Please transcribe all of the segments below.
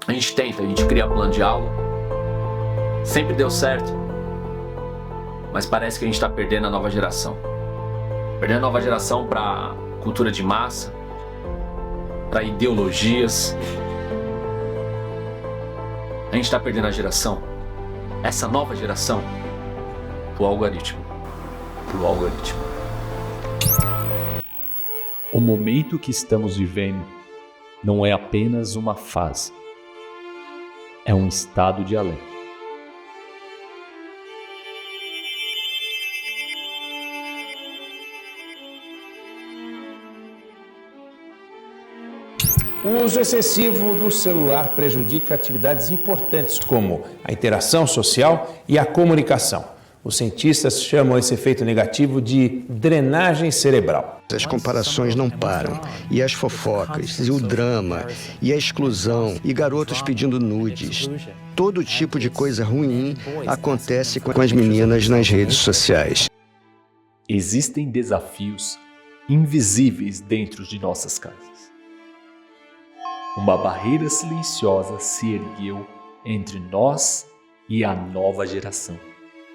A gente tenta, a gente cria plano de aula, sempre deu certo, mas parece que a gente está perdendo a nova geração. Perdendo a nova geração para cultura de massa, para ideologias. A gente está perdendo a geração, essa nova geração, pro algoritmo. O momento que estamos vivendo não é apenas uma fase, é um estado de alerta. O uso excessivo do celular prejudica atividades importantes como a interação social e a comunicação. Os cientistas chamam esse efeito negativo de drenagem cerebral. As comparações não param, e as fofocas, e o drama, e a exclusão, e garotos pedindo nudes. Todo tipo de coisa ruim acontece com as meninas nas redes sociais. Existem desafios invisíveis dentro de nossas casas. Uma barreira silenciosa se ergueu entre nós e a nova geração.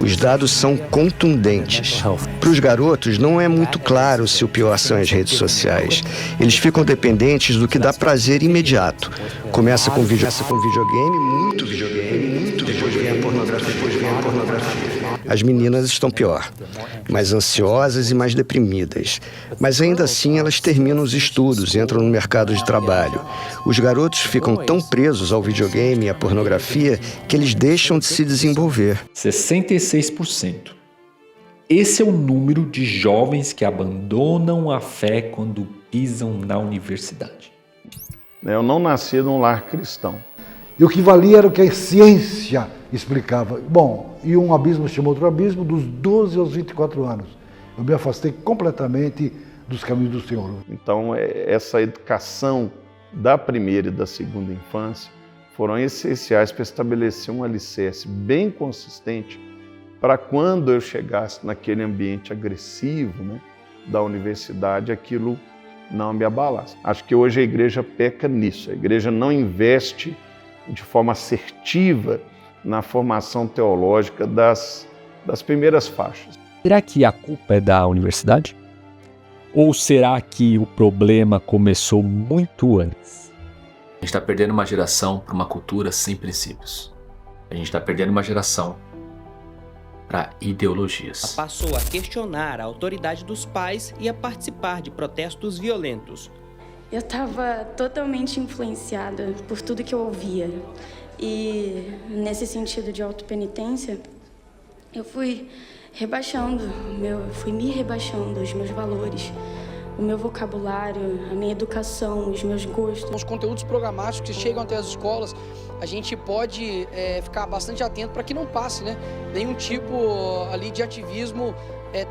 Os dados são contundentes. Para os garotos, não é muito claro se o pior são as redes sociais. Eles ficam dependentes do que dá prazer imediato. Começa com videogame, muito videogame, depois vem a pornografia. As meninas estão pior, mais ansiosas e mais deprimidas. Mas ainda assim elas terminam os estudos e entram no mercado de trabalho. Os garotos ficam tão presos ao videogame e à pornografia que eles deixam de se desenvolver. 66%. Esse é o número de jovens que abandonam a fé quando pisam na universidade. Eu não nasci num lar cristão. E o que valia era o que a ciência explicava. Bom, e um abismo chamou outro abismo, dos 12 aos 24 anos. Eu me afastei completamente dos caminhos do Senhor. Então, essa educação da primeira e da segunda infância foram essenciais para estabelecer um alicerce bem consistente para quando eu chegasse naquele ambiente agressivo, né, da universidade, aquilo não me abalasse. Acho que hoje a igreja peca nisso. A igreja não investe de forma assertiva na formação teológica das primeiras faixas. Será que a culpa é da universidade? Ou será que o problema começou muito antes? A gente está perdendo uma geração para uma cultura sem princípios. A gente está perdendo uma geração para ideologias. Passou a questionar a autoridade dos pais e a participar de protestos violentos. Eu estava totalmente influenciada por tudo que eu ouvia. E nesse sentido de autopenitência, eu fui me rebaixando os meus valores, o meu vocabulário, a minha educação, os meus gostos. Os conteúdos programáticos que chegam até as escolas, a gente pode ficar bastante atento para que não passe, né, nenhum tipo ali de ativismo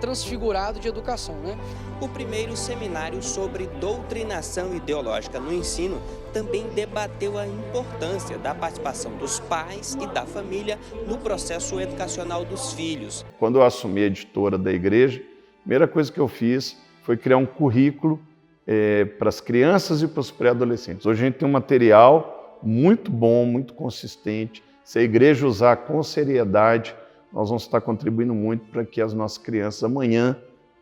transfigurado de educação, né? O primeiro seminário sobre doutrinação ideológica no ensino também debateu a importância da participação dos pais e da família no processo educacional dos filhos. Quando eu assumi a editora da igreja, a primeira coisa que eu fiz foi criar um currículo para as crianças e para os pré-adolescentes. Hoje a gente tem um material muito bom, muito consistente. Se a igreja usar com seriedade, nós vamos estar contribuindo muito para que as nossas crianças amanhã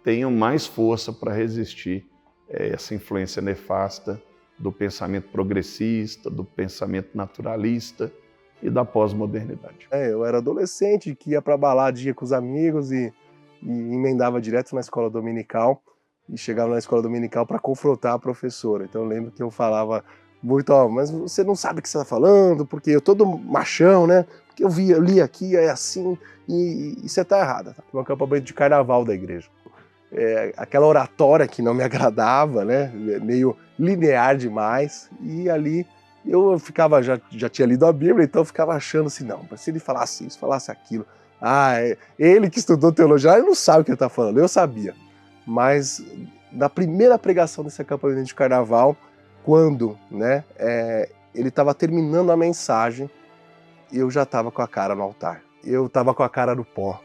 tenham mais força para resistir essa influência nefasta do pensamento progressista, do pensamento naturalista e da pós-modernidade. Eu era adolescente que ia para baladinha com os amigos e emendava direto na escola dominical e chegava na escola dominical para confrontar a professora. Então eu lembro que eu falava muito, mas você não sabe o que você está falando, porque eu todo machão, né? Porque eu li aqui, é assim, e você está errada. Tá? Um acampamento de carnaval da igreja. Aquela oratória que não me agradava, né? Meio linear demais, e ali eu ficava, já tinha lido a Bíblia, então eu ficava achando assim, não, se ele falasse isso, falasse aquilo, ele que estudou teologia, ele não sabe o que ele está falando, eu sabia. Mas na primeira pregação desse acampamento de carnaval, quando, né, ele estava terminando a mensagem, eu já estava com a cara no altar, eu estava com a cara no pó.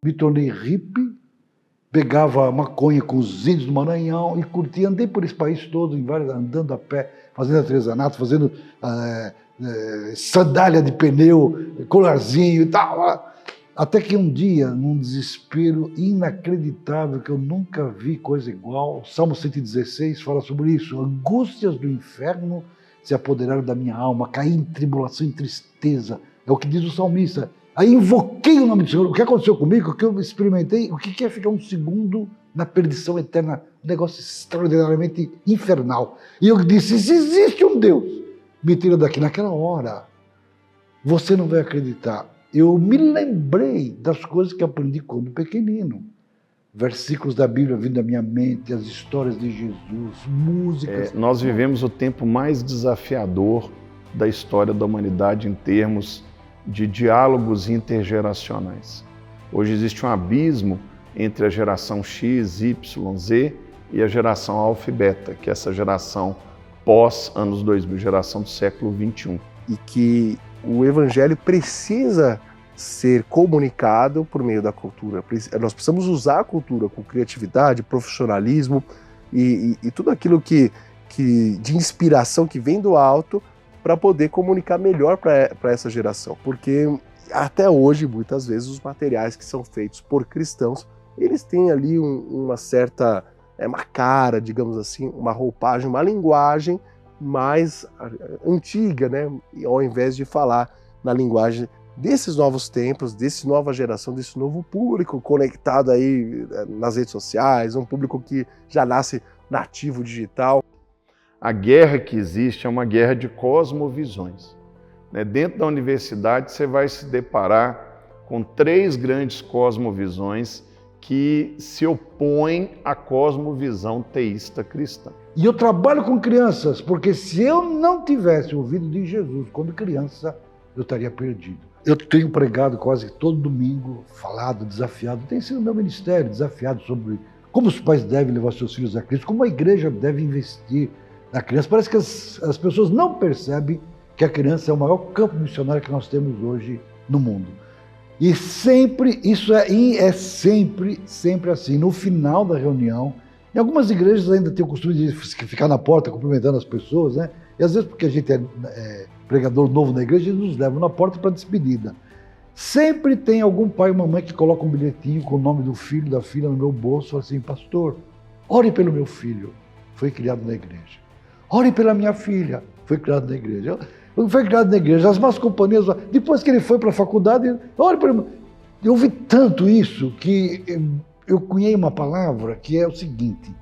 Me tornei hippie, pegava maconha com os índios do Maranhão e curtia, andei por esse país todo, andando a pé, fazendo artesanato, fazendo sandália de pneu, colarzinho e tal. Até que um dia, num desespero inacreditável, que eu nunca vi coisa igual, Salmo 116 fala sobre isso. Angústias do inferno se apoderaram da minha alma, caí em tribulação e tristeza. É o que diz o salmista. Aí invoquei o nome do Senhor. O que aconteceu comigo, o que eu experimentei, o que é ficar um segundo na perdição eterna, um negócio extraordinariamente infernal. E eu disse, se existe um Deus, me tira daqui. Naquela hora, você não vai acreditar. Eu me lembrei das coisas que aprendi quando pequenino. Versículos da Bíblia vindo à minha mente, as histórias de Jesus, músicas. Nós vivemos o tempo mais desafiador da história da humanidade em termos de diálogos intergeracionais. Hoje existe um abismo entre a geração X, Y, Z e a geração Alfa e Beta, que é essa geração pós-anos 2000, geração do século XXI. E que o evangelho precisa ser comunicado por meio da cultura. Nós precisamos usar a cultura com criatividade, profissionalismo e tudo aquilo que de inspiração que vem do alto para poder comunicar melhor para essa geração. Porque até hoje, muitas vezes, os materiais que são feitos por cristãos, eles têm ali uma certa, uma cara, digamos assim, uma roupagem, uma linguagem mais antiga, né? Ao invés de falar na linguagem desses novos tempos, dessa nova geração, desse novo público conectado aí nas redes sociais, um público que já nasce nativo digital. A guerra que existe é uma guerra de cosmovisões. Dentro da universidade você vai se deparar com 3 grandes cosmovisões que se opõem à cosmovisão teísta cristã. E eu trabalho com crianças, porque se eu não tivesse ouvido de Jesus quando criança, eu estaria perdido. Eu tenho pregado quase todo domingo, falado, desafiado, tem sido meu ministério, desafiado sobre como os pais devem levar seus filhos a Cristo, como a igreja deve investir na criança. Parece que as pessoas não percebem que a criança é o maior campo missionário que nós temos hoje no mundo. E sempre, isso é sempre assim, no final da reunião, em algumas igrejas ainda tem o costume de ficar na porta cumprimentando as pessoas, né? E às vezes porque a gente é pregador novo na igreja, eles nos levam na porta para despedida. Sempre tem algum pai ou mamãe que coloca um bilhetinho com o nome do filho, da filha no meu bolso, fala assim, pastor, ore pelo meu filho, foi criado na igreja. Ore pela minha filha, foi criado na igreja. Foi criado na igreja, as más companhias, depois que ele foi para a faculdade, ore pelo... Eu ouvi tanto isso que eu cunhei uma palavra que é o seguinte,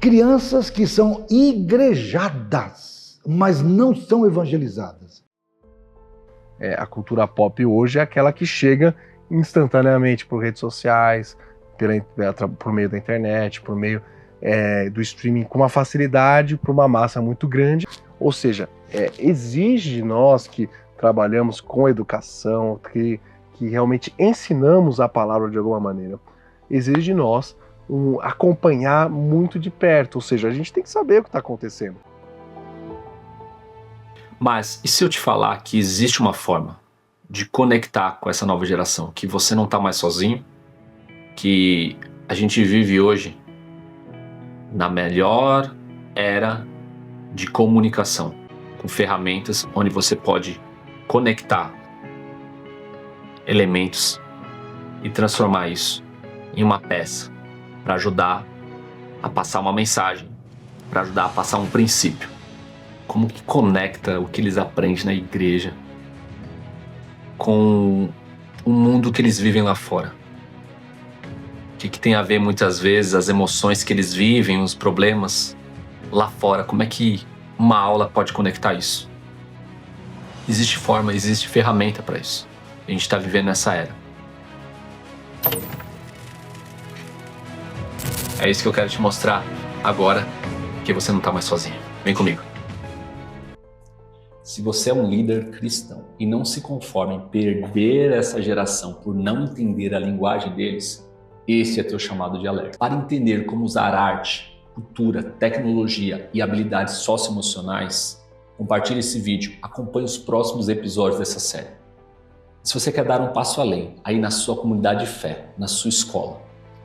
crianças que são igrejadas, mas não são evangelizadas. A cultura pop hoje é aquela que chega instantaneamente por redes sociais, por meio da internet, por meio do streaming com uma facilidade para uma massa muito grande. Ou seja, exige de nós que trabalhamos com educação, que realmente ensinamos a palavra de alguma maneira, exige de nós acompanhar muito de perto, ou seja, a gente tem que saber o que está acontecendo. Mas e se eu te falar que existe uma forma de conectar com essa nova geração, que você não está mais sozinho, que a gente vive hoje na melhor era de comunicação, com ferramentas onde você pode conectar elementos e transformar isso em uma peça para ajudar a passar uma mensagem, para ajudar a passar um princípio. Como que conecta o que eles aprendem na igreja com o mundo que eles vivem lá fora? O que tem a ver muitas vezes as emoções que eles vivem, os problemas lá fora? Como é que uma aula pode conectar isso? Existe forma, existe ferramenta para isso. A gente está vivendo nessa era. É isso que eu quero te mostrar agora, que você não está mais sozinho. Vem comigo. Se você é um líder cristão e não se conforma em perder essa geração por não entender a linguagem deles, esse é teu chamado de alerta. Para entender como usar arte, cultura, tecnologia e habilidades socioemocionais, compartilhe esse vídeo, acompanhe os próximos episódios dessa série. Se você quer dar um passo além, aí na sua comunidade de fé, na sua escola,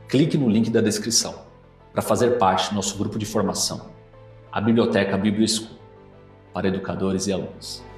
clique no link da descrição para fazer parte do nosso grupo de formação, a Biblioteca Bíblia School. para educadores e alunos.